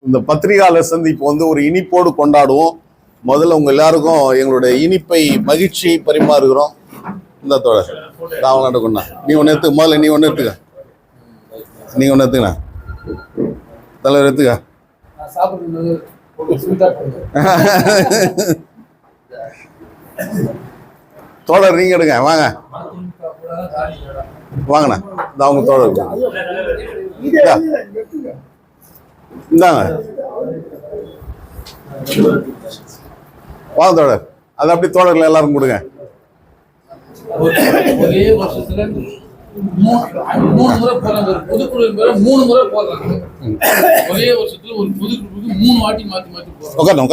இந்த பத்திரிகையாளர் சந்திப்பு வந்து ஒரு இனிப்போடு கொண்டாடுவோம். முதல்ல உங்க எல்லாருக்கும் எங்களுடைய இனிப்பை மகிழ்ச்சியை பரிமாறுகிறோம். இந்த தோழர் ராவலாண்ட கொண்டா நீ ஒன்று எடுத்துக்க, முதல்ல நீ ஒன்று எடுத்துக்க, நீ ஒன்று எடுத்துக்கண்ணா, தலைவர் எடுத்துக்க. தோழர் நீங்க எடுங்க, வாங்க வாங்கண்ணா. இந்த அவங்க தோழர் இந்தாங்க, வாங்க தோழர். அது அப்படி தோழர்கள் எல்லாரும் கொடுங்க. ஒரே வருஷத்துல 3 முறை போறாங்க. பொதுக்குழு 3 முறை போடுறாங்க. ஒரே வருஷத்துல ஒரு பொதுக்குழுக்கு 3 வாட்டி மாத்தி மாத்தி போறாங்க. உட்கார்ந்து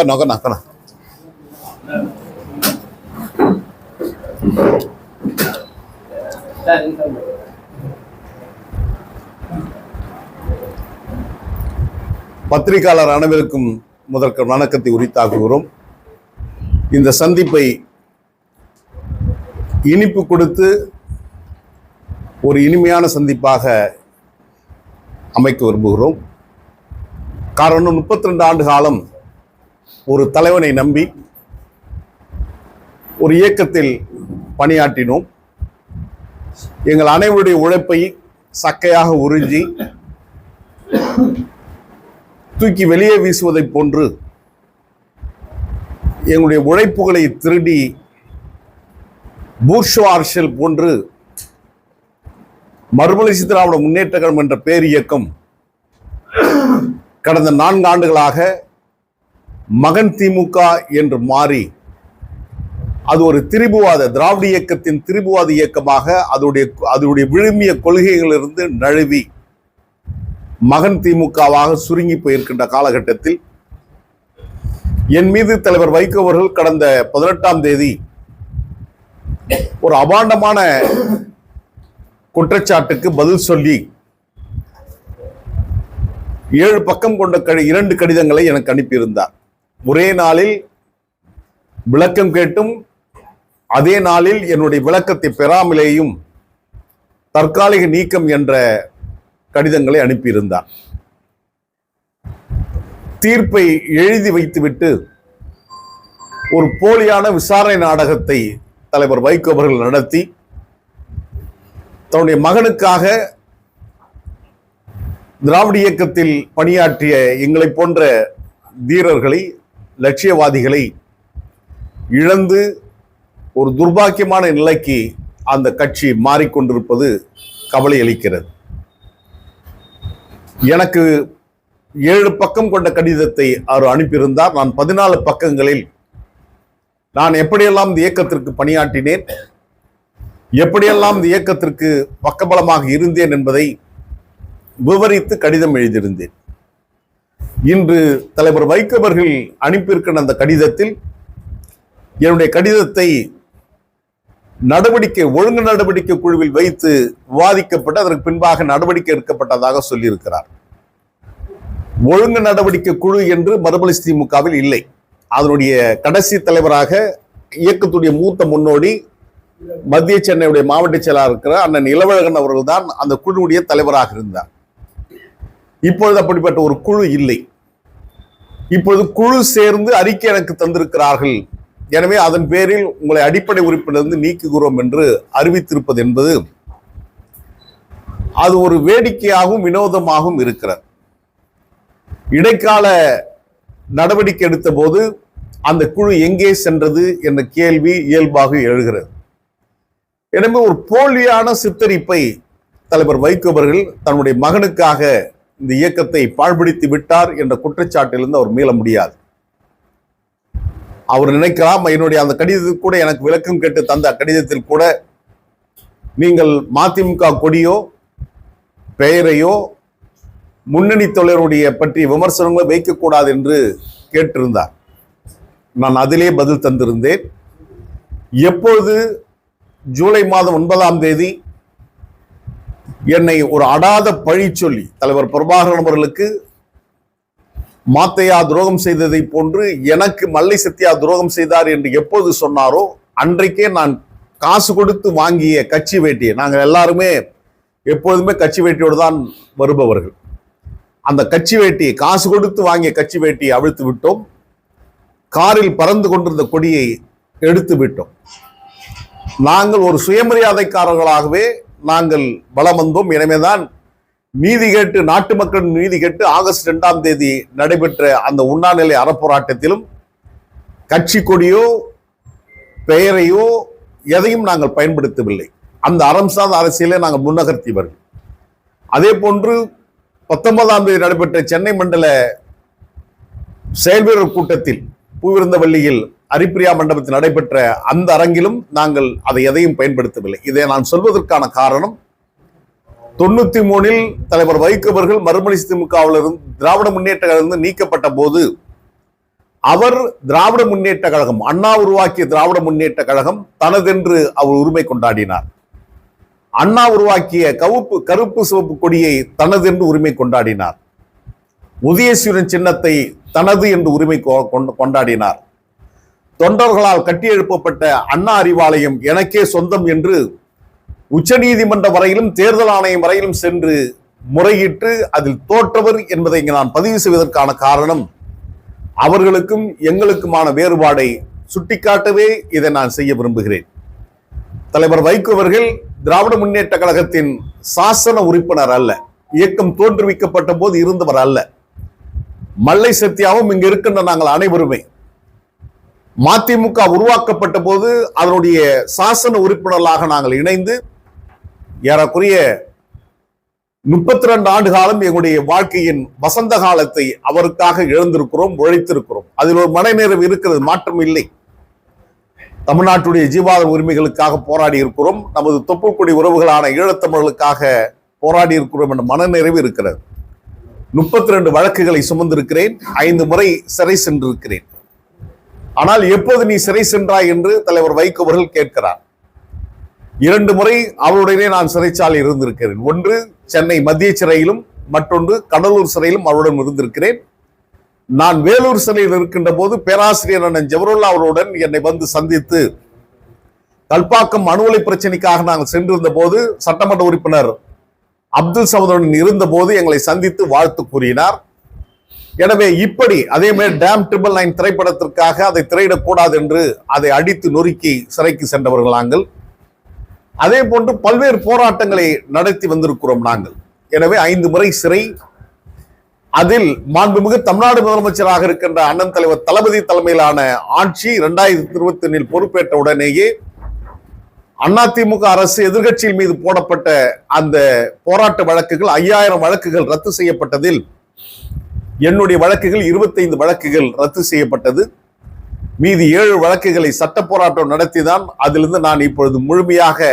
பத்திரிகையாளர் அனைவருக்கும் முதற்க வணக்கத்தை உரித்தாக்குகிறோம். இந்த சந்திப்பை இனிப்பு கொடுத்து ஒரு இனிமையான சந்திப்பாக அமைக்க விரும்புகிறோம். காரணம், 32 ஆண்டு காலம் ஒரு தலைவனை நம்பி ஒரு இயக்கத்தில் பணியாற்றினோம். எங்கள் அனைவருடைய உழைப்பை சக்கையாக உறிஞ்சி தூக்கி வெளியே வீசுவதை போன்று எங்களுடைய உழைப்புகளை திருடி பூர்ஷோ அரசியல் போன்று மறுமலர்ச்சி திராவிட முன்னேற்ற கழகம் என்ற பேர் இயக்கம் கடந்த 4 ஆண்டுகளாக மகன் திமுக என்று மாறி அது ஒரு திரிபுவாத திராவிட இயக்கத்தின் திரிபுவாத இயக்கமாக அதனுடைய விழுமிய கொள்கைகளிலிருந்து நழுவி மகன் திமுகவாக சுருங்கி போயிருக்கின்ற காலகட்டத்தில் என் மீது தலைவர் வைகோ அவர்கள் கடந்த 18ஆம் தேதி ஒரு அபாண்டமான குற்றச்சாட்டுக்கு பதில் சொல்லி 7 பக்கம் கொண்ட 2 கடிதங்களை எனக்கு அனுப்பியிருந்தார். ஒரே நாளில் விளக்கம் கேட்டும் அதே நாளில் என்னுடைய விளக்கத்தை பெறாமலேயும் தற்காலிக நீக்கம் என்ற கடிதங்களை அனுப்பியிருந்தார். தீர்ப்பை எழுதி வைத்துவிட்டு ஒரு போலியான விசாரணை நாடகத்தை தலைவர் வைகோ அவர்கள் நடத்தி தன்னுடைய மகனுக்காக திராவிட இயக்கத்தில் பணியாற்றிய எங்களை போன்ற தீரர்களை, லட்சியவாதிகளை இழந்து ஒரு துர்பாக்கியமான நிலைக்கு அந்த கட்சி மாறிக்கொண்டிருப்பது கவலை அளிக்கிறது. எனக்கு 7 பக்கம் கொண்ட கடிதத்தை அவர் அனுப்பியிருந்தார். நான் 14 பக்கங்களில் நான் எப்படியெல்லாம் இந்த இயக்கத்திற்கு பணியாற்றினேன், எப்படியெல்லாம் இந்த இயக்கத்திற்கு பக்கபலமாக இருந்தேன் என்பதை விவரித்து கடிதம் எழுதியிருந்தேன். இன்று தலைவர் வைகோ அவர்கள் அனுப்பியிருக்கிற அந்த கடிதத்தில் என்னுடைய கடிதத்தை ஒழுங்கு நடவடிக்கை குழுவில் வைத்து விவாதிக்கப்பட்டு அதற்கு பின்பாக நடவடிக்கை எடுக்கப்பட்டதாக சொல்லியிருக்கிறார். ஒழுங்கு நடவடிக்கை குழு என்று மறுமலர்ச்சி திமுகவில் இல்லை. அதனுடைய கடைசி தலைவராக இயக்கத்துடைய மூத்த முன்னோடி மத்திய சென்னையுடைய மாவட்ட செயலாளர் இருக்கிற அண்ணன் இளவழகன் அவர்கள் தான் அந்த குழுவுடைய தலைவராக இருந்தார். இப்பொழுது அப்படிப்பட்ட ஒரு குழு இல்லை. இப்பொழுது குழு சேர்ந்து அறிக்கை எனக்கு தந்திருக்கிறார்கள். எனவே அதன் பேரில் உங்களை அடிப்படை உறுப்பிலிருந்து நீக்குகிறோம் என்று அறிவித்திருப்பது என்பது அது ஒரு வேடிக்கையாகவும் வினோதமாகவும் இருக்கிறது. இடைக்கால நடவடிக்கை எடுத்த போது அந்த குழு எங்கே சென்றது என்ற கேள்வி இயல்பாக எழுகிறது. எனவே ஒரு போலியான சித்தரிப்பை தலைவர் வைகோ அவர்கள் தன்னுடைய மகனுக்காக இந்த இயக்கத்தை பாழ்படுத்தி விட்டார் என்ற குற்றச்சாட்டிலிருந்து அவர் மீள முடியாது. அவர் நினைக்கலாம், என்னுடைய அந்த கடிதத்தில் கூட எனக்கு விளக்கம் கேட்டு தந்த கடிதத்தில் கூட நீங்கள் மதிமுக கொடியோ பெயரையோ முன்னணி தொழிலுடைய பற்றிய விமர்சனங்களை வைக்கக்கூடாது என்று கேட்டிருந்தார். நான் அதிலே பதில் தந்திருந்தேன். எப்பொழுது ஜூலை மாதம் 9ஆம் தேதி என்னை ஒரு அடாத பழி சொல்லி தலைவர் பிரபாகரன் அவர்களுக்கு மாத்தையா துரோகம் செய்ததை போன்று எனக்கு மல்லை சத்யா துரோகம் செய்தார் என்று எப்போது சொன்னாரோ அன்றைக்கே நான் காசு கொடுத்து வாங்கிய கட்சி வேட்டியை, நாங்கள் எல்லாருமே எப்போதுமே கட்சி வேட்டியோடு தான் வருபவர்கள், அந்த கட்சி வேட்டியை, காசு கொடுத்து வாங்கிய கட்சி வேட்டியை அவிழ்த்து விட்டோம். காரில் பறந்து கொண்டிருந்த கொடியை எடுத்து விட்டோம். நாங்கள் ஒரு சுயமரியாதைக்காரர்களாகவே நாங்கள் வலம் வந்தோம். எனவேதான் நீதி கேட்டு, நாட்டு மக்கள் நீதி கேட்டு ஆகஸ்ட் 2ஆம் தேதி நடைபெற்ற அந்த உண்ணாநிலை அறப்போராட்டத்திலும் கட்சி கொடியோ பெயரையோ எதையும் நாங்கள் பயன்படுத்தவில்லை. அந்த அறம் சார்ந்த அரசியலை நாங்கள் முன்னகர்த்தியவர்கள். அதே போன்று 19ஆம் தேதி நடைபெற்ற சென்னை மண்டல செயல்வீரர் கூட்டத்தில் பூவிருந்தவல்லியில் ஹரிப்பிரியா மண்டபத்தில் நடைபெற்ற அந்த அரங்கிலும் நாங்கள் அதை எதையும் பயன்படுத்தவில்லை. இதை நான் சொல்வதற்கான காரணம், 93 தலைவர் வைகோ அவர்கள் மறுமலர்ச்சி திமுகவிலிருந்து, திராவிட முன்னேற்ற கழகம் நீக்கப்பட்ட போது அவர் திராவிட முன்னேற்ற கழகம், அண்ணா உருவாக்கிய திராவிட முன்னேற்ற கழகம் தனதென்று அவர் உரிமை கொண்டாடினார். அண்ணா உருவாக்கிய கருப்பு சிவப்பு கொடியை தனதென்று உரிமை கொண்டாடினார். உதயசூரியன் சின்னத்தை தனது என்று உரிமை கொண்டாடினார். தொண்டர்களால் கட்டியெழுப்பப்பட்ட அண்ணா அறிவாலயம் எனக்கே சொந்தம் என்று உச்சநீதிமன்ற வரையிலும் தேர்தல் ஆணையம் வரையிலும் சென்று முறையிட்டு அதில் தோற்றவர் என்பதை இங்கு நான் பதிவு செய்வதற்கான காரணம், அவர்களுக்கும் எங்களுக்குமான வேறுபாடை சுட்டிக்காட்டவே இதை நான் செய்ய விரும்புகிறேன். தலைவர் வைகோ அவர்கள் திராவிட முன்னேற்ற கழகத்தின் சாசன உறுப்பினர் அல்ல, இயக்கம் தோற்றுவிக்கப்பட்ட போது இருந்தவர் அல்ல. மல்லை சத்யாவும் இங்கு இருக்கின்ற நாங்கள் அனைவருமே மதிமுக உருவாக்கப்பட்ட போது அதனுடைய சாசன உறுப்பினர்களாக நாங்கள் இணைந்து ஏறக்குறைய 32 ஆண்டு காலம் எங்களுடைய வாழ்க்கையின் வசந்த காலத்தை அவருக்காக இழந்திருக்கிறோம், உழைத்திருக்கிறோம். அதில் ஒரு மனநிறைவு இருக்கிறது, மாற்றம் இல்லை. தமிழ்நாட்டுடைய ஜீவாதார உரிமைகளுக்காக போராடி இருக்கிறோம், நமது தொப்புக்குடி உறவுகளான ஈழத்தமிழர்களுக்காக போராடி இருக்கிறோம் என்ற மனநிறைவு இருக்கிறது. 32 வழக்குகளை சுமந்திருக்கிறேன், 5 முறை சிறை சென்றிருக்கிறேன். ஆனால் எப்போது நீ சிறை சென்றாய் என்று தலைவர் வைகோ அவர்கள் கேட்கிறார். 2 முறை அவருடனே நான் சிறைச்சாலை இருந்திருக்கிறேன். ஒன்று சென்னை மத்திய சிறையிலும், மற்றொன்று கடலூர் சிறையிலும் அவருடன் இருந்திருக்கிறேன். நான் வேலூர் சிறையில் இருக்கின்ற போது பேராசிரியர் அண்ணன் ஜவஹர்லால் அவருடன் என்னை வந்து சந்தித்து கல்பாக்கம் அணு உலை பிரச்சனைக்காக நாங்கள் சென்றிருந்த போது சட்டமன்ற உறுப்பினர் அப்துல் சமதுடன் இருந்த போது எங்களை சந்தித்து வாழ்த்து கூறினார். எனவே இப்படி அதே மாதிரி டேம் 999 திரைப்படத்திற்காக அதை திரையிடக்கூடாது என்று அதை அடித்து நொறுக்கி சிறைக்கு சென்றவர்கள் நாங்கள். அதே போன்று பல்வேறு போராட்டங்களை நடத்தி வந்திருக்கிறோம் நாங்கள். எனவே 5 முறை சிறை. அதில் மாண்புமிகு தமிழ்நாடு முதலமைச்சராக இருக்கின்ற அண்ணன் தலைவர் தளபதி தலைமையிலான ஆட்சி 2021 பொறுப்பேற்ற உடனேயே அதிமுக அரசு எதிர்கட்சியின் மீது போடப்பட்ட அந்த போராட்ட வழக்குகள் 5000 வழக்குகள் ரத்து செய்யப்பட்டதில் என்னுடைய வழக்குகள் 25 வழக்குகள் ரத்து செய்யப்பட்டது. மீதி 7 வழக்குகளை சட்ட போராட்டம் நடத்திதான் அதிலிருந்து நான் இப்பொழுது முழுமையாக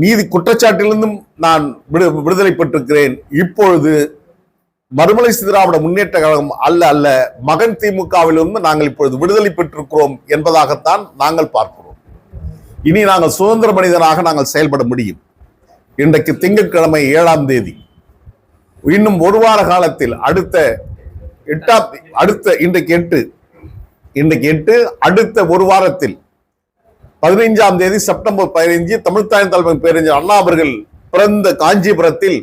நீதி குற்றச்சாட்டிலிருந்தும் நான் விடுதலை பெற்றிருக்கிறேன். இப்பொழுது மறுமலர்ச்சி திராவிட முன்னேற்ற கழகம் அல்ல மகன் திமுகவிலிருந்து நாங்கள் இப்பொழுது விடுதலை பெற்றிருக்கிறோம் என்பதாகத்தான் நாங்கள் பார்க்கிறோம். இனி நாங்கள் சுதந்திர மனிதனாக நாங்கள் செயல்பட முடியும். இன்றைக்கு திங்கட்கிழமை 7ஆம் தேதி, இன்னும் ஒரு வார காலத்தில் இன்றைக்கு 8 அடுத்த ஒரு வாரத்தில் 15ஆம் தேதி செப்டம்பர் 15 தமிழ்த்தாய் தலைமை பேரறிஞர் அண்ணா அவர்கள் பிறந்த காஞ்சிபுரத்தில்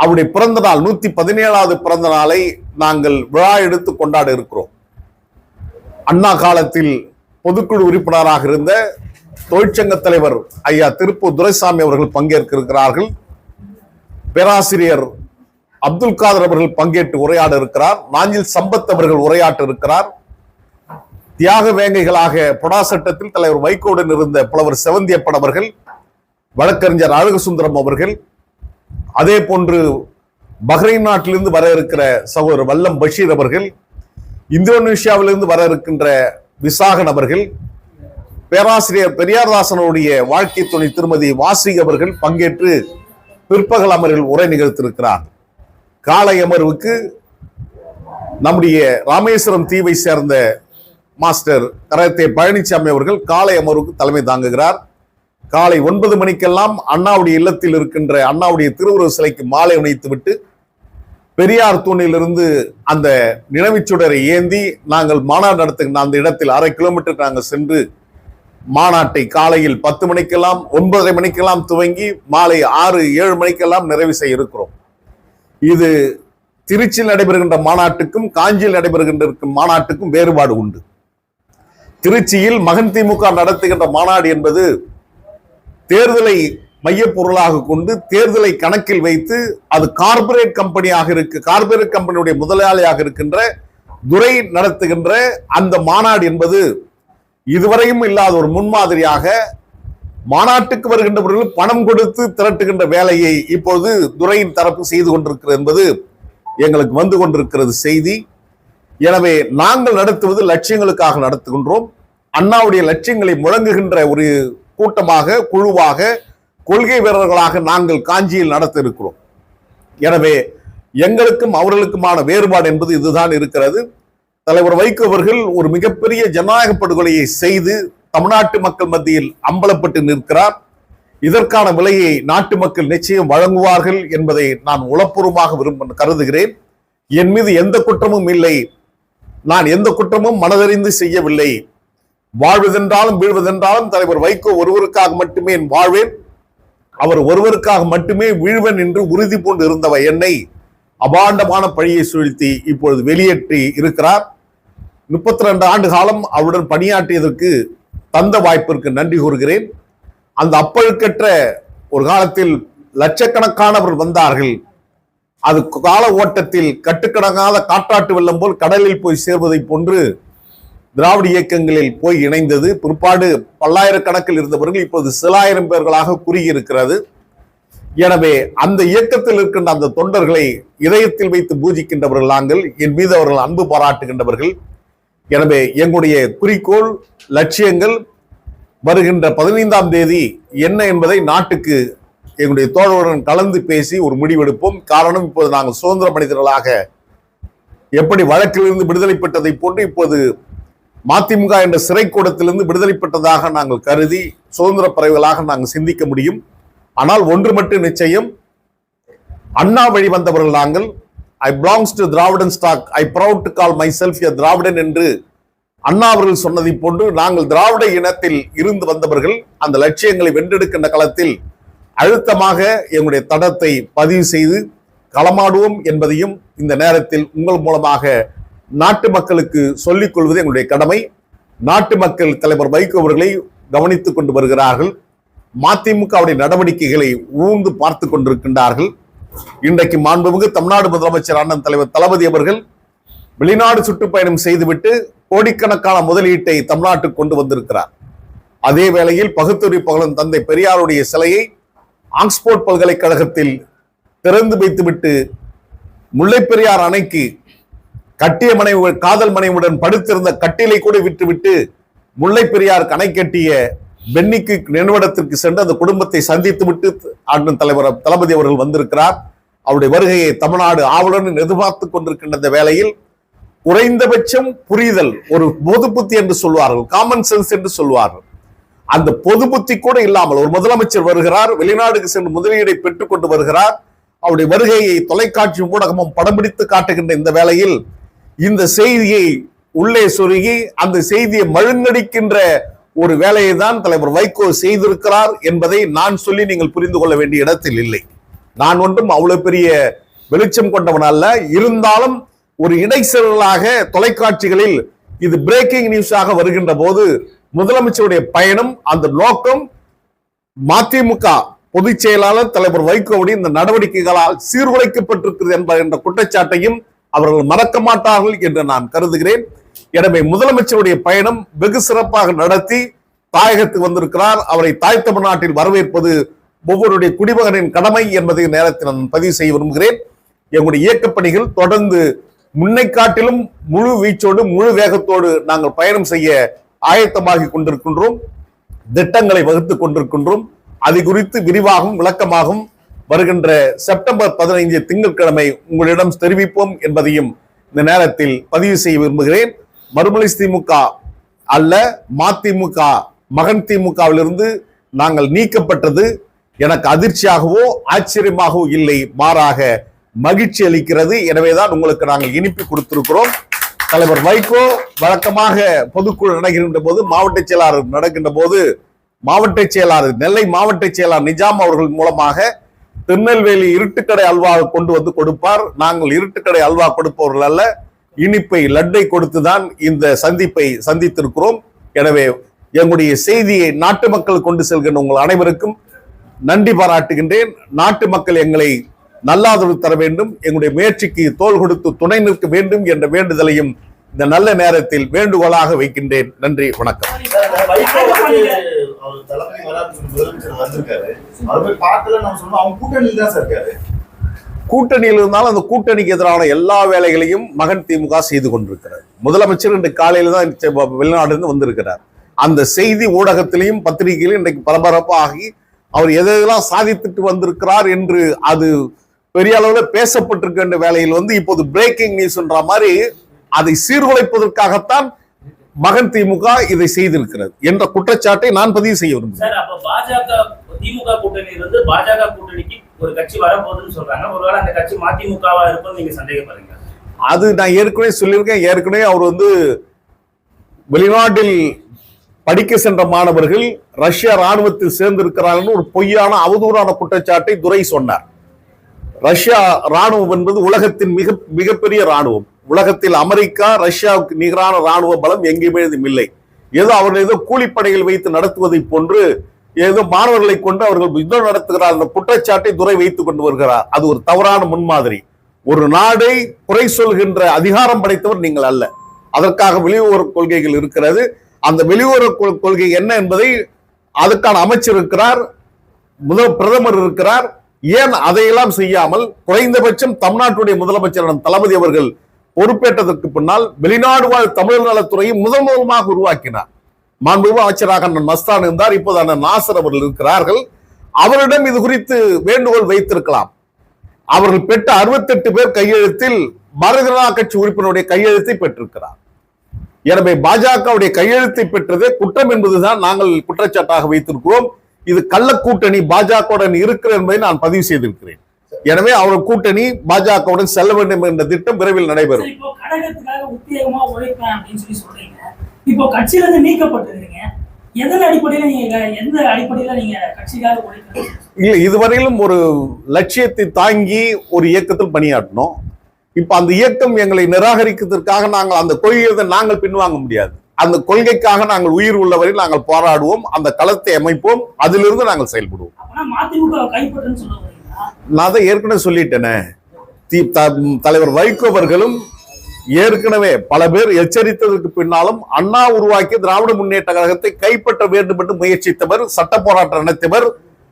அவருடைய பிறந்த நாள் 117வது பிறந்த நாளை நாங்கள் விழா எடுத்து கொண்டாட இருக்கிறோம். அண்ணா காலத்தில் பொதுக்குழு உறுப்பினராக இருந்த தொழிற்சங்க தலைவர் ஐயா திருப்பூர் துரைசாமி அவர்கள் பங்கேற்க இருக்கிறார்கள். பேராசிரியர் அப்துல் காதர் அவர்கள் பங்கேற்று உரையாட இருக்கிறார். நாஞ்சில் சம்பத் அவர்கள் உரையாற்ற இருக்கிறார். தியாக வேங்கைகளாக பொடா சட்டத்தில் தலைவர் வைகோவுடன் இருந்த புலவர் செவந்தியப்பன் அவர்கள், வழக்கறிஞர் அழகுசுந்தரம் அவர்கள், அதே போன்று பஹ்ரைன் நாட்டிலிருந்து வர இருக்கிற சகோதரர் வல்லம் பஷீர் அவர்கள், இந்தோனேஷியாவிலிருந்து வர இருக்கின்ற விசாகன் அவர்கள், பேராசிரியர் பெரியார்தாசனுடைய வாழ்க்கை துணை திருமதி வாசி அவர்கள் பங்கேற்று பிற்பகல் அமர்வில் உரை நிகழ்த்திருக்கிறார். காலை அமர்வுக்கு நம்முடைய ராமேஸ்வரம் தீவை சேர்ந்த மாஸ்டர் கரத்தே பழனிசாமி அவர்கள் காலை அமர்வுக்கு தலைமை தாங்குகிறார். காலை 9 மணிக்கெல்லாம் அண்ணாவுடைய இல்லத்தில் இருக்கின்ற அண்ணாவுடைய திருவுருவ சிலைக்கு மாலை அணிவித்துவிட்டு பெரியார் தூணிலிருந்து அந்த நினைவுச்சுடரை ஏந்தி நாங்கள் மாநாடு நடத்துகின்ற அந்த இடத்தில் 1/2 கிலோமீட்டர் நாங்கள் சென்று மாநாட்டை காலையில் 10 மணிக்கெல்லாம் 9:30 மணிக்கெல்லாம் துவங்கி மாலை 6-7 மணிக்கெல்லாம் நிறைவு செய்ய இருக்கிறோம். இது திருச்சியில் நடைபெறுகின்ற மாநாட்டுக்கும் காஞ்சியில் நடைபெறுகின்ற மாநாட்டுக்கும் வேறுபாடு உண்டு. திருச்சியில் மகன் திமுக நடத்துகின்ற மாநாடு என்பது தேர்தலை மையப்பொருளாக கொண்டு தேர்தலை கணக்கில் வைத்து அது கார்பரேட் கம்பெனியாக இருக்கு, கார்பரேட் கம்பெனியுடைய முதலாளியாக இருக்கின்ற துரை நடத்துகின்ற அந்த மாநாடு என்பது இதுவரையும் இல்லாத ஒரு முன்மாதிரியாக மாநாட்டுக்கு வருகின்றவர்கள் பணம் கொடுத்து திரட்டுகின்ற வேலையை இப்போது துரையின் தரப்பு செய்து கொண்டிருக்கிறது என்பது எங்களுக்கு வந்து கொண்டிருக்கிறது செய்தி. எனவே நாங்கள் நடத்துவது லட்சியங்களுக்காக நடத்துகின்றோம். அண்ணாவுடைய லட்சியங்களை முழங்குகின்ற ஒரு கூட்டமாக, குழுவாக, கொள்கை வீரர்களாக நாங்கள் காஞ்சியில் நடத்த இருக்கிறோம். எனவே எங்களுக்கும் அவர்களுக்குமான வேறுபாடு என்பது இதுதான் இருக்கிறது. தலைவர் வைகோ அவர்கள் ஒரு மிகப்பெரிய ஜனநாயக படுகொலையை செய்து தமிழ்நாட்டு மக்கள் மத்தியில் அம்பலப்பட்டு நிற்கிறார். இதற்கான விலையை நாட்டு மக்கள் நிச்சயம் வழங்குவார்கள் என்பதை நான் உளப்பூர்வமாக கருதுகிறேன். என் மீது எந்த குற்றமும் இல்லை, நான் எந்த குற்றமும் மனதறிந்து செய்யவில்லை. வாழ்வதென்றாலும் வீழ்வதென்றாலும் தலைவர் வைகோ ஒருவருக்காக மட்டுமே என் வாழ்வேன், அவர் ஒருவருக்காக மட்டுமே வீழ்வன் என்று உறுதி பூண்டு இருந்தவ என்னை அபாண்டமான பழியை சுழ்த்தி இப்பொழுது வெளியேற்றி இருக்கிறார். 32 ஆண்டு காலம் அவருடன் பணியாற்றியதற்கு தந்த வாய்ப்பிற்கு நன்றி கூறுகிறேன். அந்த அப்பழுக்கற்ற ஒரு காலத்தில் லட்சக்கணக்கானவர்கள் வந்தார்கள். அது கால ஓட்டத்தில் கட்டுக்கடங்காத காற்றாட்டு வெள்ளம் போல் கடலில் போய் சேர்வதை போன்று திராவிட இயக்கங்களில் போய் இணைந்தது. பிற்பாடு பல்லாயிரக்கணக்கில் இருந்தவர்கள் இப்போது சில ஆயிரம் பேர்களாக குறுகியிருக்கிறது. எனவே அந்த இயக்கத்தில் இருக்கின்ற அந்த தொண்டர்களை இதயத்தில் வைத்து பூஜிக்கின்றவர்கள் நாங்கள், என் மீது அவர்கள் அன்பு பாராட்டுகின்றவர்கள். எனவே எங்களுடைய குறிக்கோள், லட்சியங்கள் வருகின்ற 15ஆம் தேதி என்ன என்பதை நாட்டுக்கு எங்களுடைய தோழருடன் கலந்து பேசி ஒரு முடிவெடுப்போம். காரணம், இப்போது நாங்கள் சுதந்திர மனிதர்களாக எப்படி வழக்கிலிருந்து விடுதலை பெற்றதை போன்று இப்போது மதிமுக என்ற சிறை கூடத்திலிருந்து விடுதலை பெற்றதாக நாங்கள் கருதி சுதந்திர பறவைகளாக நாங்கள் சிந்திக்க முடியும். ஆனால் ஒன்று மட்டும் நிச்சயம், அண்ணா வழி வந்தவர்கள் நாங்கள். I belongs to Dravidan stock. I proud to call myself a Dravidan என்று அண்ணா அவர்கள் சொன்னதை போன்று நாங்கள் திராவிட இனத்தில் இருந்து வந்தவர்கள். அந்த லட்சியங்களை வென்றெடுக்கின்ற களத்தில் அழுத்தமாக எங்களுடைய தடத்தை பதிவு செய்து களமாடுவோம் என்பதையும் இந்த நேரத்தில் உங்கள் மூலமாக நாட்டு மக்களுக்கு சொல்லிக் கொள்வது எங்களுடைய கடமை. நாட்டு மக்கள் தலைவர் வைகோ அவர்களை கவனித்துக் கொண்டு வருகிறார்கள். மதிமுகவுடைய நடவடிக்கைகளை ஊர்ந்து பார்த்து கொண்டிருக்கின்றார்கள். இன்றைக்கு மாண்புமிகு தமிழ்நாடு முதலமைச்சர் அண்ணன் தலைவர் தளபதி அவர்கள் வெளிநாடு சுற்றுப்பயணம் செய்துவிட்டு கோடிக்கணக்கான முதலீட்டை தமிழ்நாட்டுக்கு கொண்டு வந்திருக்கிறார். அதே வேளையில் பகுத்தறிவு தந்தை பெரியாருடைய சிலையை ஆக்ஸ்போர்ட் பல்கலைக்கழகத்தில் திறந்து வைத்துவிட்டு முல்லை பெரியார் அணைக்கு கட்டிய மனைவி, காதல் மனைவியுடன் படுத்திருந்த கட்டிலை கூட விட்டுவிட்டு முல்லை பெரியார் அணை கட்டிய பென்னிக்கு நினைவிடத்திற்கு சென்று அந்த குடும்பத்தை சந்தித்து விட்டு அண்ணன் தலைவர் தளபதி அவர்கள் வந்திருக்கிறார். அவருடைய வருகையை தமிழ்நாடு ஆவலுடன் எதிர்பார்த்துக் கொண்டிருக்கின்ற வேளையில் குறைந்தபட்சம் புரிதல், ஒரு பொது புத்தி என்று சொல்வார்கள், காமன் சென்ஸ் என்று சொல்வார்கள், அந்த பொது புத்தி கூட இல்லாமல் ஒரு முதலமைச்சர் வருகிறார், வெளிநாடுக்கு சென்று முதலீடை பெற்றுக் கொண்டு வருகிறார். அவருடைய வருகையை தொலைக்காட்சி ஊடகமும் படம் பிடித்து காட்டுகின்ற இந்த வேளையில் இந்த செய்தியை உள்ளே சொருகி அந்த செய்தியை மழுங்கடிக்கின்ற ஒரு வேலையை தான் தலைவர் வைகோ செய்திருக்கிறார் என்பதை நான் சொல்லி நீங்கள் புரிந்து கொள்ள வேண்டிய இடத்தில் இல்லை. நான் ஒன்றும் அவ்வளவு பெரிய வெளிச்சம் கொண்டவன் அல்ல. இருந்தாலும் ஒரு இடைச்சலாக தொலைக்காட்சிகளில் இது பிரேக்கிங் நியூஸாக வருகின்ற போது முதலமைச்சருடைய பயணம், அந்த நோக்கம் மதிமுக பொதுச் செயலாளர் தலைவர் வைகோவுடைய இந்த நடவடிக்கைகளால் சீர்குலைக்கப்பட்டிருக்கிறது என்ற குற்றச்சாட்டையும் அவர்கள் மறக்க மாட்டார்கள் என்று நான் கருதுகிறேன். எனவே முதலமைச்சருடைய பயணம் வெகு சிறப்பாக நடத்தி தாயகத்துக்கு வந்திருக்கிறார். அவரை தாய் தமிழ்நாட்டில் வரவேற்பது ஒவ்வொருடைய குடிமகனின் கடமை என்பதை நேரத்தில் நான் பதிவு செய்ய விரும்புகிறேன். எங்களுடைய இயக்கப் பணிகள் தொடர்ந்து முன்னை காட்டிலும் முழு வீச்சோடு முழு வேகத்தோடு நாங்கள் பயணம் செய்ய ஆயத்தமாகி கொண்டிருக்கின்றோம், திட்டங்களை வகுத்துக் கொண்டிருக்கின்றோம். அது குறித்து விரிவாகவும் விளக்கமாகவும் வருகின்ற செப்டம்பர் 15 திங்கட்கிழமை உங்களிடம் தெரிவிப்போம் என்பதையும் இந்த நேரத்தில் பதிவு செய்ய விரும்புகிறேன். மறுமலை திமுக அல்ல, மதிமுக மகன் திமுகவிலிருந்து நாங்கள் நீக்கப்பட்டது எனக்கு அதிர்ச்சியாகவோ ஆச்சரியமாகவோ இல்லை, மாறாக மகிழ்ச்சி அளிக்கிறது. எனவேதான் உங்களுக்கு நாங்கள் இனிப்பு கொடுத்திருக்கிறோம். தலைவர் வைகோ வழக்கமாக பொதுக்குழு நடக்கின்ற போது, மாவட்ட செயலாளர் நடக்கின்ற போது, மாவட்ட செயலாளர் நெல்லை மாவட்ட செயலாளர் நிஜாம் அவர்கள் மூலமாக திருநெல்வேலி இருட்டுக்கடை அல்வா கொண்டு வந்து கொடுப்பார். நாங்கள் இருட்டுக்கடை அல்வா கொடுப்பவர்கள் அல்ல, இனிப்பை லட்டை கொடுத்துதான் இந்த சந்திப்பை சந்தித்திருக்கிறோம். எனவே எங்களுடைய செய்தியை நாட்டு மக்கள் கொண்டு செல்கின்ற உங்கள் அனைவருக்கும் நன்றி பாராட்டுகின்றேன். நாட்டு மக்கள் எங்களை நல்லாதரவு தர வேண்டும், எங்களுடைய முயற்சிக்கு தோள் கொடுத்து துணை நிற்க வேண்டும் என்ற வேண்டுதலையும் இந்த நல்ல நேரத்தில் வேண்டுகோளாக வைக்கின்றேன். நன்றி, வணக்கம். கூட்டணியில் இருந்தாலும் அந்த கூட்டணிக்கு எதிரான எல்லா வேலைகளையும் மகன் திமுக செய்து கொண்டிருக்கிறார். முதலமைச்சர் இன்று காலையில் தான் வெளிநாட்டிலிருந்து வந்திருக்கிறார். அந்த செய்தி ஊடகத்திலையும் பத்திரிகையிலும் இன்றைக்கு பரபரப்பாகி அவர் எதெல்லாம் சாதித்துட்டு வந்திருக்கிறார் என்று அது பெரிய அளவில் பேசப்பட்டிருக்கின்ற வேலையில் இப்போது பிரேக்கிங் நியூஸ்ன்ற மாதிரி அதை சீர்குலைப்பதற்காகத்தான் மகன் திமுக இதை செய்திருக்கிறது என்ற குற்றச்சாட்டை நான் பதிவு செய்ய விரும்புகிறேன். திமுக கூட்டணியிலிருந்து பாஜக கூட்டணிக்கு ஒரு கட்சி வரப்போகுதுன்னு சொல்றாங்க. ஒருவேளை அந்த கட்சி மதிமுகவா இருக்கும்னு நீங்க சந்தேகப்படுறீங்க? அது நான் ஏற்கனவே சொல்லியிருக்கேன். ஏற்கனவே அவர் வெளிநாட்டில் படிக்க சென்ற மாணவர்கள் ரஷ்யா ராணுவத்தில் சேர்ந்திருக்கிறார்கள் ஒரு பொய்யான அவதூறான குற்றச்சாட்டை துரை சொன்னார். ரஷ்யா ராணுவம் என்பது உலகத்தின் மிகப்பெரிய ராணுவம். உலகத்தில் அமெரிக்கா ரஷ்யாவுக்கு நிகரான ராணுவ பலம் எங்கேயுமே இல்லை. ஏதோ அவர்கள் ஏதோ கூலிப்படைகள் வைத்து நடத்துவதை போன்று ஏதோ மாணவர்களை கொண்டு அவர்கள் யுத்தம் நடத்துகிறார் அந்த குற்றச்சாட்டை துரை வைத்துக் கொண்டு வருகிறார். அது ஒரு தவறான முன்மாதிரி. ஒரு நாடை குறை சொல்கின்ற அதிகாரம் படைத்தவர் நீங்கள் அல்ல. அதற்காக வெளியுறவு கொள்கைகள் இருக்கிறது. அந்த வெளியுறவு கொள்கை என்ன என்பதை அதுக்கான அமைச்சர் இருக்கிறார், பிரதமர் இருக்கிறார். ஏன் அதையெல்லாம் செய்யாமல் குறைந்தபட்சம் தமிழ்நாட்டுடைய முதலமைச்சர் தளபதி அவர்கள் பொறுப்பேற்றதற்கு பின்னால் வெளிநாடு வாழ் தமிழர் நலத்துறையை முதன்முதலாக உருவாக்கினார். மாண்புமிகு அமைச்சராக மஸ்தான் இருந்தார், இப்போது அண்ணன் நாசர் அவர்கள் இருக்கிறார்கள். அவரிடம் இது குறித்து வேண்டுகோள் வைத்திருக்கலாம். அவர்கள் பெற்ற 68 பேர் கையெழுத்தில் பாரதிய ஜனதா கட்சி உறுப்பினருடைய கையெழுத்தை பெற்றிருக்கிறார். எனவே பாஜகவுடைய கையெழுத்தை பெற்றதே குற்றம் என்பதுதான் நாங்கள் குற்றச்சாட்டாக வைத்திருக்கிறோம். இது கள்ள கூட்டணி பாஜகவுடன் இருக்கிறது என்பதை நான் பதிவு செய்திருக்கிறேன். எனவே அவர் கூட்டணி பாஜகவுடன் செல்ல வேண்டும் என்ற திட்டம் விரைவில் நடைபெறும். இப்போ கட்சியில இருந்து நீக்கப்பட்டிருக்கீங்க, எந்த அடிப்படையில நீங்க கட்சிக்காக உழைக்கிறீங்க? இல்ல, இதுவரையிலும் ஒரு லட்சியத்தை தாங்கி ஒரு இயக்கத்தில் பணியாற்றினோம். இப்ப அந்த இயக்கம் எங்களை நிராகரிக்கிறதுக்காக நாங்கள் அந்த கொள்கையை நாங்கள் பின்வாங்க முடியாது. அந்த கொள்கைக்காக நாங்கள் உயிர் உள்ளவரை நாங்கள் போராடுவோம், அந்த களத்தை அமைப்போம், அதிலிருந்து நாங்கள் செயல்படுவோம். நான் தான் ஏற்கனவே சொல்லிட்டேனே, தலைவர் வைகோ அவர்களும் ஏற்கனவே பல பேர் எச்சரித்ததற்கு பின்னாலும் அண்ணா உருவாக்கிய திராவிட முன்னேற்ற கழகத்தை கைப்பற்ற வேண்டும் என்று முயற்சித்தவர், சட்ட போராட்டம் நடத்தியவர்.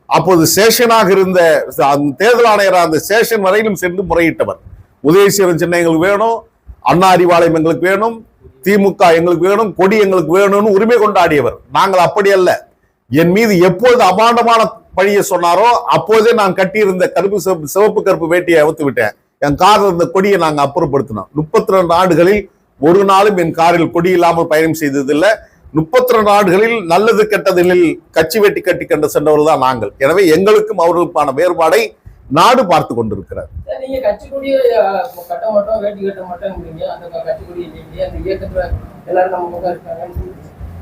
அப்போது சேஷனாக இருந்த தேர்தல் ஆணையர் அந்த சேஷன் வரையிலும் சென்று முறையிட்டவர். உதயசீரன் சின்ன எங்களுக்கு வேணும், அண்ணா அறிவாலயம் எங்களுக்கு வேணும், திமுக எங்களுக்கு வேணும், கொடி எங்களுக்கு வேணும்னு உரிமை கொண்டாடியவர். நாங்கள் அப்படி அல்ல. என் மீது எப்போது அபாண்டமான பழியை சொன்னாரோ அப்போதே நான் கட்டியிருந்த சிவப்பு கருப்பு வேட்டியை அவுத்து விட்டேன். என் காரில் இருந்த கொடியை நாங்க அப்புறப்படுத்தினோம். 32 ஆண்டுகளில் ஒரு நாளும் என் காரில் கொடி இல்லாமல் பயணம் செய்ததில்லை. 32 ஆண்டுகளில் நல்லது கெட்டதில் கட்சி வெட்டி கட்டி கண்டு சென்றவர்கள் தான் நாங்கள். எனவே எங்களுக்கும் அவர்களுக்கான வேறுபாடை நாடு பார்த்து கொண்டிருக்கிறார். நீங்க கட்சி கொடிய கட்ட மாட்டோம், வேட்டி கட்ட மாட்டோம், அந்த கட்சி கொடியை அந்த இயக்கத்துல எல்லாரும் நம்ம பக்கம் இருக்காங்க.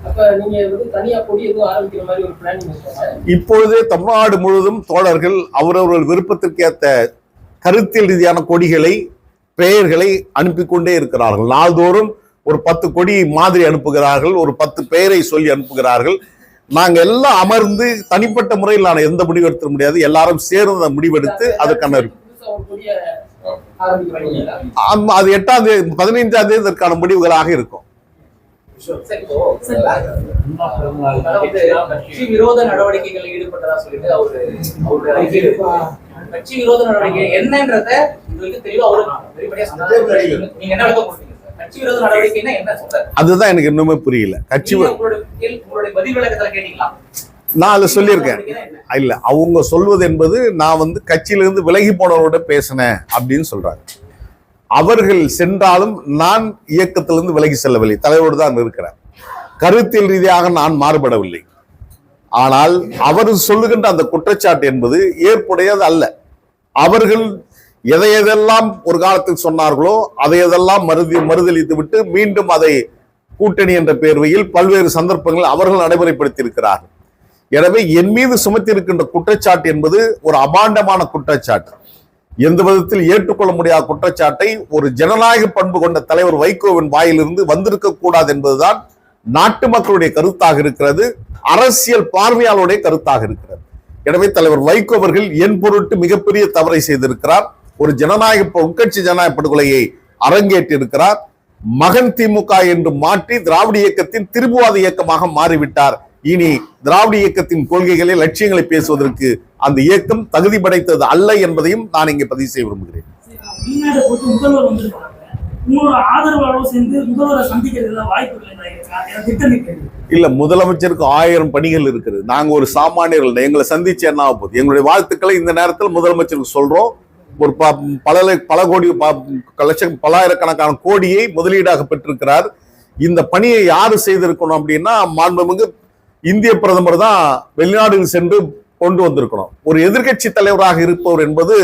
அப்ப நீங்க தனியா கொடி எதுவும் ஆரம்பிக்கிற மாதிரி ஒரு பிளானிங்? இப்பொழுதே தமிழ்நாடு முழுவதும் தோழர்கள் அவரவர்கள் விருப்பத்திற்கேற்ற கருத்தியல் ரீதியான கொடிகளை, பெயர்களை அனுப்பி கொண்டே இருக்கிறார்கள். நாள்தோறும் ஒரு 10 கொடி மாதிரி அனுப்புகிறார்கள், ஒரு 10 பெயரை சொல்லி அனுப்புகிறார்கள். நாங்க எல்லாம் அமர்ந்து தனிப்பட்ட முறையில் நான் எந்த முடிவு எடுக்க முடியாது, எல்லாரும் சேர்ந்து முடிவெடுத்து அதுக்கான அது 8ஆம் தேதி 15ஆம் தேதி இதற்கான முடிவுகளாக இருக்கும். கட்சி விரோத நடவடிக்கைகளில் ஈடுபட்டதா சொல்லிட்டு கட்சி விரோத நடவடிக்கை என்னன்றத தெளிவா நீங்க என்ன விளக்கம் கொடுத்தீங்க? கட்சி விரோத நடவடிக்கைன்னா என்ன சொல்றாரு? அதுதான் எனக்கு இன்னுமே புரியல. கட்சி பதில் விளக்கத்துல கேட்டீங்களா? நான் அதை சொல்லியிருக்கேன். இல்ல, அவங்க சொல்வது என்பது நான் கட்சியிலிருந்து விலகி போனவரோட பேசினேன் அப்படின்னு சொல்றாங்க. அவர்கள் சென்றாலும் நான் இயக்கத்திலிருந்து விலகி செல்லவில்லை, தலைவரோடு தான் இருக்கிறேன். கருத்தியல் ரீதியாக நான் மாறுபடவில்லை. ஆனால் அவர் சொல்லுகின்ற அந்த குற்றச்சாட்டு என்பது ஏற்புடையது அல்ல. அவர்கள் எதையெல்லாம் ஒரு காலத்தில் சொன்னார்களோ அதையெல்லாம் மறுதளித்து விட்டு மீண்டும் அதை கூட்டணி என்ற பேர்வையில் பல்வேறு சந்தர்ப்பங்கள் அவர்கள் நடைமுறைப்படுத்தி இருக்கிறார்கள். எனவே என் மீது சுமத்தி இருக்கின்ற குற்றச்சாட்டு என்பது ஒரு அபாண்டமான குற்றச்சாட்டு, எந்த விதத்தில் ஏற்றுக்கொள்ள முடியாத குற்றச்சாட்டை ஒரு ஜனநாயக பண்பு கொண்ட தலைவர் வைகோவின் வாயிலிருந்து வந்திருக்க கூடாது என்பதுதான் நாட்டு மக்களுடைய கருத்தாக இருக்கிறது, அரசியல் பார்வையாளருடைய கருத்தாக இருக்கிறது. எனவே தலைவர் வைகோ அவர்கள் என் பொருட்டு மிகப்பெரிய தவறை செய்திருக்கிறார். ஒரு உட்கட்சி ஜனநாயக படுகொலையை அரங்கேற்றிருக்கிறார். மகன் திமுக என்று மாற்றி திராவிட இயக்கத்தின் திரும்புவாத இயக்கமாக மாறிவிட்டார். இனி திராவிட இயக்கத்தின் கொள்கைகளை, லட்சியங்களை பேசுவதற்கு அந்த இயக்கம் தகுதி படைத்தது அல்ல என்பதையும் நான் இங்கே பதிவு செய்ய விரும்புகிறேன். முதல்வர் வந்திருக்காங்க, உங்களோட ஆதரவாளர் சேர்ந்து முதல்வரை சந்திக்கிறது வாய்ப்பு இல்ல? முதலமைச்சருக்கு 1000 பணிகள் இருக்குது. நாங்க ஒரு சாமானியர்கள், எங்களை சந்திச்சு என்ன ஆக போகுது? எங்களுடைய வாழ்த்துக்களை இந்த நேரத்தில் முதலமைச்சருக்கு சொல்றோம். ஒரு பல கோடி லட்சம் பல்லாயிரக்கணக்கான கோடியை முதலீடாக பெற்றிருக்கிறார். இந்த பணியை யாரு செய்திருக்கணும் அப்படின்னா, மாண்புமிகு இந்திய பிரதமர் தான் வெளிநாடுகள் சென்று கொண்டு வந்திருக்கணும். ஒரு எதிர்கட்சி தலைவராக இருப்பவர் என்பது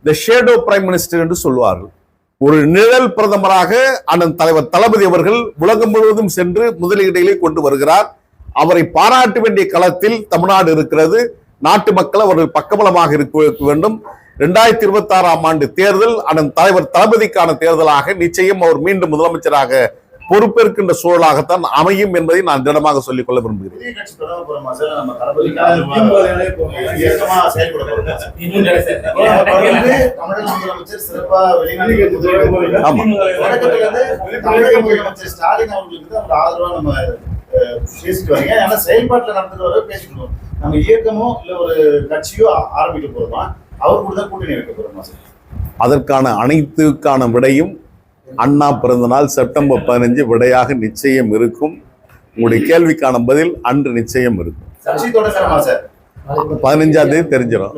தி ஷேடோ பிரைம் மினிஸ்டர் என்று சொல்வார்கள். ஒரு நிழல் பிரதமராக அண்ணன் தலைவர் தளபதி அவர்கள் உலகம் முழுவதும் சென்று முதலீடுகளை கொண்டு வருகிறார். அவரை பாராட்ட வேண்டிய களத்தில் தமிழ்நாடு இருக்கிறது. நாட்டு மக்கள் அவர்கள் பக்கபலமாக இருக்க வேண்டும். 2026ஆம் ஆண்டு தேர்தல் அண்ணன் தலைவர் தளபதிக்கான தேர்தலாக நிச்சயம் அவர் மீண்டும் முதலமைச்சராக பொறுப்பேற்கின்ற சூழலாகத்தான் அமையும் என்பதை நான் திடமாக சொல்லிக் கொள்ள விரும்புகிறேன். செயல்பாட்டில் நடத்துறவரை பேசிக்கணும். நம்ம இயக்கமோ இல்ல ஒரு கட்சியோ ஆரம்பிக்க போறோமா, அவர் கூட தான் கூட்டணி வைக்க போறோமா? அதற்கான அனைத்துக்கான விடையும் அண்ணா பிறந்த நாள் செப்டம்பர் 15 விடையாக நிச்சயம் இருக்கும். உங்களுடைய கேள்விக்கான பதில் அன்று நிச்சயம் இருக்கும். 15ஆம் தேதி தெரிஞ்சிடும்.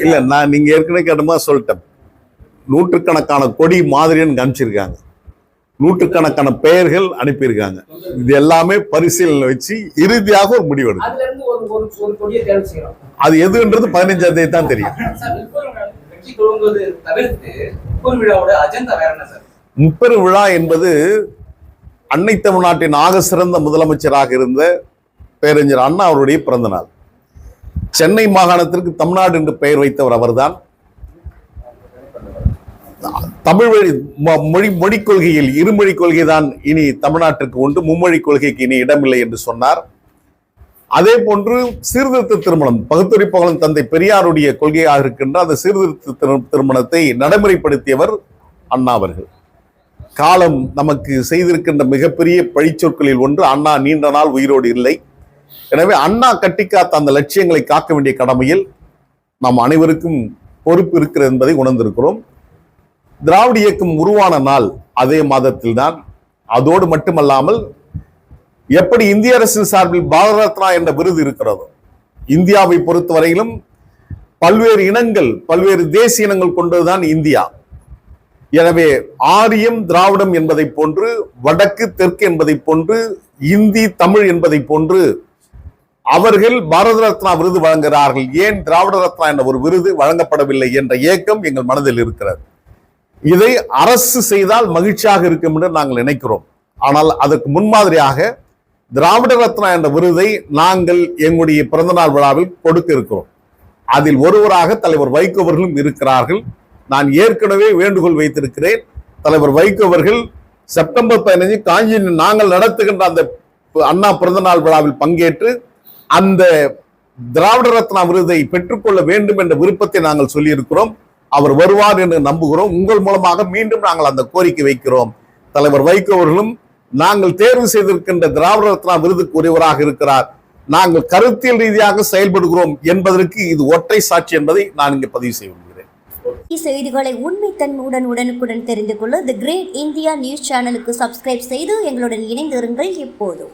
இல்ல, நான் நீங்க ஏற்கனவே கேட்டமா சொல்லிட்டேன். நூற்றுக்கணக்கான கொடி மாதிரின்னு காமிச்சிருக்காங்க, நூற்றுக்கணக்கான பெயர்கள் அனுப்பியிருக்காங்க. இது எல்லாமே பரிசீலனை வச்சு இறுதியாக ஒரு முடிவு எடுக்கும். அது எதுன்றது 15ஆம் தேதி தான் தெரியும். முப்பெரும் விழா என்பது அன்னை தமிழ்நாட்டின் ஆக சிறந்த முதலமைச்சராக இருந்த பேரறிஞர் அண்ணா அவருடைய பிறந்த நாள். சென்னை மாகாணத்திற்கு தமிழ்நாடு என்று பெயர் வைத்தவர் அவர்தான். தமிழ் மொழி கொள்கையில் இருமொழி கொள்கை தான் இனி தமிழ்நாட்டிற்கு உண்டு, மும்மொழி கொள்கைக்கு இனி இடமில்லை என்று சொன்னார். அதே போன்று சீர்திருத்த திருமணம், பகுத்தறிவு புகழும் தந்தை பெரியாருடைய கொள்கையாக இருக்கின்ற அந்த சீர்திருத்த திருமணத்தை நடைமுறைப்படுத்தியவர் அண்ணா அவர்கள். காலம் நமக்கு செய்திருக்கின்ற மிகப்பெரிய பழிச்சொற்களில் ஒன்று, அண்ணா நீண்ட நாள் உயிரோடு இல்லை. எனவே அண்ணா கட்டிக்காத்த அந்த லட்சியங்களை காக்க வேண்டிய கடமையில் நாம் அனைவருக்கும் பொறுப்பு இருக்கிறது என்பதை உணர்ந்திருக்கிறோம். திராவிட இயக்கம் உருவான நாள் அதே மாதத்தில் தான். அதோடு மட்டுமல்லாமல், எப்படி இந்திய அரசின் சார்பில் பாரத ரத்னா என்ற விருது இருக்கிறதோ, இந்தியாவை பொறுத்தவரையிலும் பல்வேறு இனங்கள், பல்வேறு தேசிய இனங்கள் கொண்டதுதான் இந்தியா. எனவே ஆரியம் திராவிடம் என்பதை போன்று, வடக்கு தெற்கு என்பதை போன்று, இந்தி தமிழ் என்பதை போன்று அவர்கள் பாரத ரத்னா விருது வழங்குகிறார்கள். ஏன் திராவிட ரத்னா என்ற ஒரு விருது வழங்கப்படவில்லை என்ற ஏக்கம் எங்கள் மனதில் இருக்கிறது. இதை அரசு செய்தால் மகிழ்ச்சியாக இருக்கும் என்று நாங்கள் நினைக்கிறோம். ஆனால் அதற்கு முன்மாதிரியாக திராவிட ரத்னா என்ற விருதை நாங்கள் எங்களுடைய பிறந்தநாள் விழாவில் கொடுக்க இருக்கிறோம். அதில் ஒருவராக தலைவர் வைகோ அவர்களும் இருக்கிறார்கள். நான் ஏற்கனவே வேண்டுகோள் வைத்திருக்கிறேன். தலைவர் வைகோ அவர்கள் செப்டம்பர் 15 காஞ்சியில் நாங்கள் நடத்துகின்ற அந்த அண்ணா பிறந்தநாள் விழாவில் பங்கேற்று அந்த திராவிட ரத்னா விருதை பெற்றுக்கொள்ள வேண்டும் என்ற விருப்பத்தை நாங்கள் சொல்லியிருக்கிறோம். அவர் வருவார் என்று நம்புகிறோம். உங்கள் மூலமாக மீண்டும் நாங்கள் அந்த கோரிக்கை வைக்கிறோம். தலைவர் வைகோ அவர்களும் நாங்கள் தேர்வு செய்திருக்கின்ற திராவிட ரத்னா விருதுக்கு உரியவராக இருக்கிறார். நாங்கள் கருத்தியல் ரீதியாக செயல்படுகிறோம் என்பதற்கு இது ஒற்றை சாட்சி என்பதை நான் இங்கே பதிவு செய்ய விரும்புகிறேன். செய்திகளை உண்மைத்தன்மையுடன் உடனுக்குடன் தெரிந்து கொள்ள தி கிரேட் இந்தியா நியூஸ் சேனலுக்கு சப்ஸ்கிரைப் செய்து எங்களுடன் இணைந்திருங்கள் எப்போதும்.